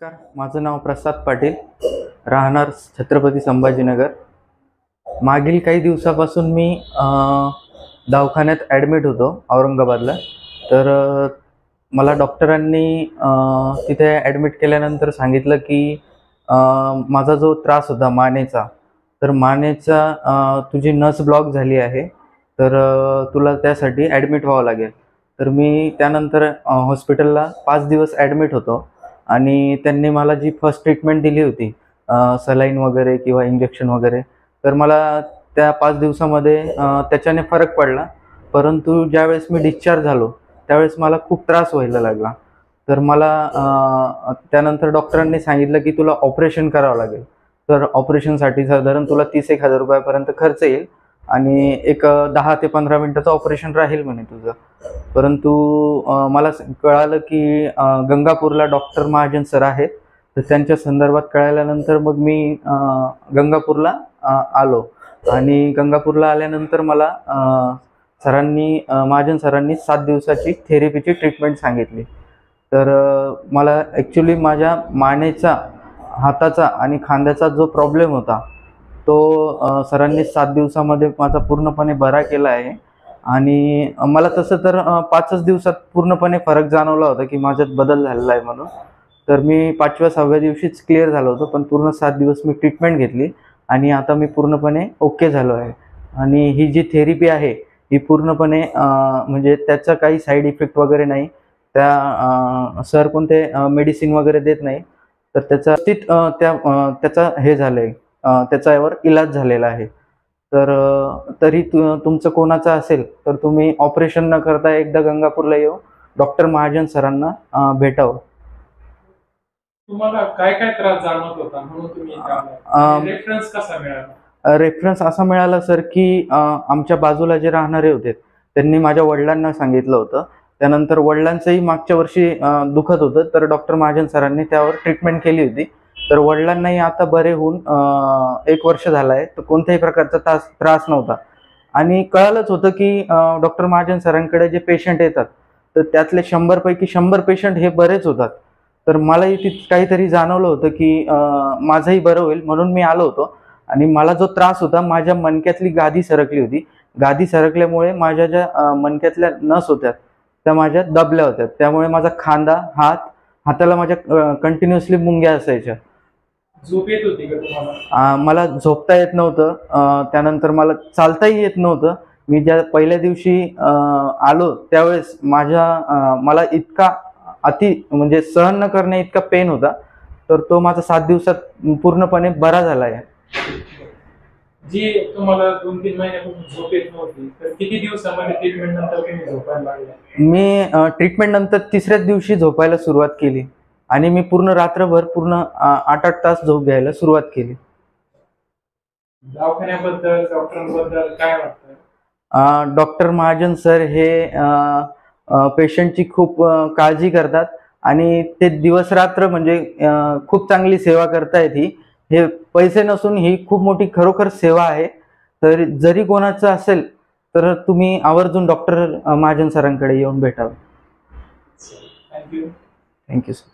नमस्कार, माझं नाव प्रसाद पाटील, राहणार छत्रपती संभाजीनगर। मागील काही दिवसापासून मी दवाखान्यात ॲडमिट होतो औरंगाबादला। तर मला डॉक्टरांनी तिथे ॲडमिट केल्यानंतर सांगितलं की माझा जो त्रास होता मानेचा, तर मानेचा तुझी नस ब्लॉक झाली आहे, तर तुला त्यासाठी ॲडमिट व्हावं लागेल। तर मी त्यानंतर हॉस्पिटलला 5 दिवस ॲडमिट होतो आणि त्यांनी मला जी फर्स्ट ट्रीटमेंट दिली होती, सलाईन वगैरे किंवा इंजेक्शन वगैरे, तर मला त्या 5 दिवसामध्ये त्याच्याने फरक पडला। परंतु ज्यावेळेस मी डिस्चार्ज झालो त्यावेळेस मला खूप त्रास व्हायला लागला। तर मला त्यानंतर डॉक्टरांनी सांगितलं की तुला ऑपरेशन करावं लागेल। तर ऑपरेशनसाठी साधारण तुला 30,000 रुपयापर्यंत खर्च येईल आणि एक 10 ते 15 मिनिटाचं ऑपरेशन राहील म्हणे तुझं। परंतु मला कळालं की गंगापूरला डॉक्टर महाजन सर आहेत, तर त्यांच्या संदर्भात कळाल्यानंतर मग मी गंगापूरला आलो आणि गंगापूरला आल्यानंतर मला महाजन सरांनी 7 दिवसाची थेरपीची ट्रीटमेंट सांगितली। तर मला ॲक्च्युली माझ्या मानेचा, हाताचा आणि खांद्याचा जो प्रॉब्लेम होता तो सरांनी 7 दिवसामध्ये माझा पूर्णपणे बरा केला आहे। आणि मला तसं तर 5च दिवसात पूर्णपणे फरक जाणवला होता की माझ्यात बदल झालेला आहे म्हणून। तर मी 5व्या-6व्या दिवशीच क्लिअर झालो होतो, पण पूर्ण 7 दिवस मी ट्रीटमेंट घेतली आणि आता मी पूर्णपणे ओके झालो आहे। आणि ही जी थेरपी आहे ही पूर्णपणे म्हणजे त्याचा काही साईड इफेक्ट वगैरे नाही, सर कोणते मेडिसिन वगैरे देत नाही, तर त्याचा हे झालंय, त्याच्यावर इलाज झालेला आहे। तर तरी तुमचं कोणाचं असेल तर तुम्ही ऑपरेशन न करता एकदा गंगापूरला येऊ, डॉक्टर महाजन सरांना भेटावं। तुम्हाला काय काय त्रास जाणवत होता म्हणून तुम्ही रेफरन्स कसा मिळाला? रेफरन्स असा मिळाला सर की आमच्या बाजूला जे राहणारे होते त्यांनी माझ्या वडिलांना सांगितलं होतं। त्यानंतर वडिलांचंही मागच्या वर्षी दुखत होतं, तर डॉक्टर महाजन सरांनी त्यावर ट्रीटमेंट केली होती। तर वडिलांनाही आता बरे होऊन 1 वर्ष झालं आहे, तर कोणत्याही प्रकारचा त्रास नव्हता। आणि कळालंच होतं की डॉक्टर महाजन सरांकडे जे पेशंट येतात तर त्यातले 100 पैकी 100 पेशंट हे बरेच होतात। तर मलाही काहीतरी जाणवलं होतं की माझंही बरं होईल, म्हणून मी आलो होतो। आणि मला जो त्रास होता, माझ्या मणक्यातली गादी सरकली होती। गादी सरकल्यामुळे माझ्या ज्या मणक्यातल्या नस होत्या त्या माझ्या दबल्या होत्या, त्यामुळे माझा खांदा, हाताला माझ्या कंटिन्युअसली मुंग्या असायच्या। झोप येत होती का तुम्हाला? मला झोपता येत नव्हतं, त्यानंतर मला चालताही येत नव्हतं। मी ज्या पहिल्या दिवशी आलो त्यावेळेस मला इतका म्हणजे सहन न करण्या इतका पेन होता, तर तो माझा 7 दिवसात पूर्णपणे बरा झाला आहे। जी तुम्हाला 2-3 महिन्यापासून झोप येत नव्हती, तर किती दिवसामध्ये ट्रीटमेंट नंतर तुम्ही झोपायला लागला? मी ट्रीटमेंट नंतर 3ऱ्याच दिवशी झोपायला सुरुवात केली आणि मी पूर्ण रात्रभर 8-8 तास झोप घ्यायला सुरुवात केली। दवाखान्याबद्दल, डॉक्टरांबद्दल काय वाटतं? डॉक्टर महाजन सर हे पेशंटची खूप काळजी करतात आणि ते दिवस-रात्र म्हणजे खूप चांगली सेवा करतायत। हे पैसे नसून ही खूप मोठी खरोखर सेवा आहे। तर जरी कोणाचं असेल तर तुम्ही आवर्जून डॉक्टर महाजन सरांकडे येऊन भेटावं। थँक्यू। Thank you sir.